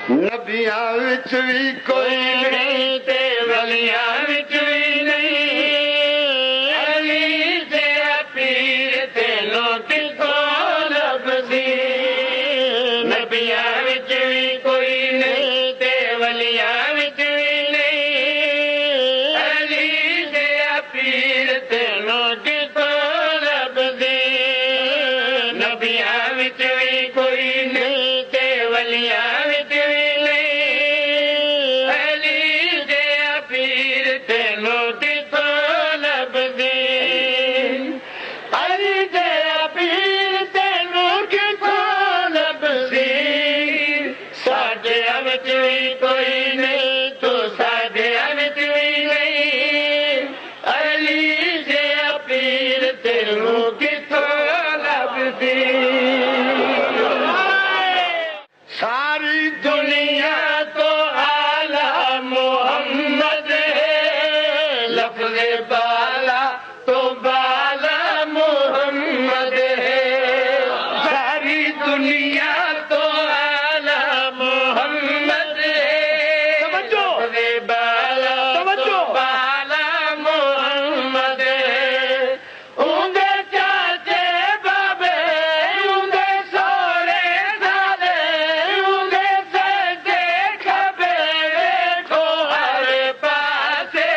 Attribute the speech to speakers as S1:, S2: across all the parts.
S1: नबियां विच भी कोई नहीं ते वलियां विच भी नहीं। अली तेरा पीर तेनों किथों लभदी। नबियां विच भी कोई नहीं ते वलियां विच भी नहीं। अली तेरा पीर तेनों किथों लभदी। नबियां विच भी कोई नहीं ते वलियां विच भी नहीं। अली तेरा पीर तेनों किथों लभदी। अली तेरा पीर तेनों किथों लभदी। साडियां विच भी कोई नहीं तू साडियां विच भी नहीं। अली तेरा पीर तेनों किथों लभदी। सारी दुनिया तो आला मोहम्मद है। लफ्ज़े बाला तो बाला मोहम्मद है। सारी दुनिया तो आला मोहम्मद है। लफ्ज़े बाला तो बाला मोहम्मद है। उंदे चाचे बाबे उंदे सोरे साले उंदे सजे खबे देखो हर पासे।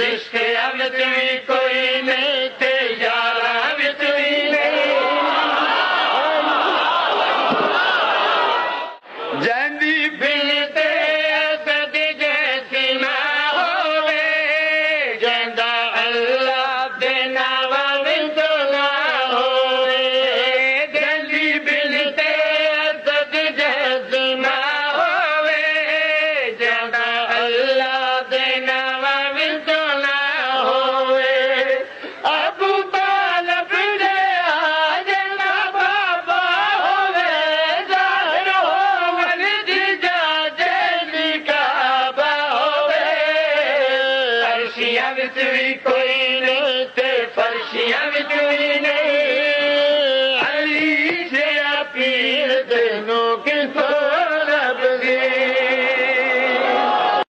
S1: रिश्तियां विच भी कोई नहीं ते यारां विच भी नहीं। जैंदी बिन ते असद जैसी ना होवे। जैंदा अल्लाह दे नावां विच ना होवे। जैंदी बिन ते असद जैसी ना होवे। जैंदा अल्लाह दे नावां विच ना होवे। अबू तालिब दे आजना बाबा होवे। ज़ाहिर होवन जीजा जैसी काबा होवे। अर्शियां विच भी कोई नहीं ते फर्शियां विच भी नहीं।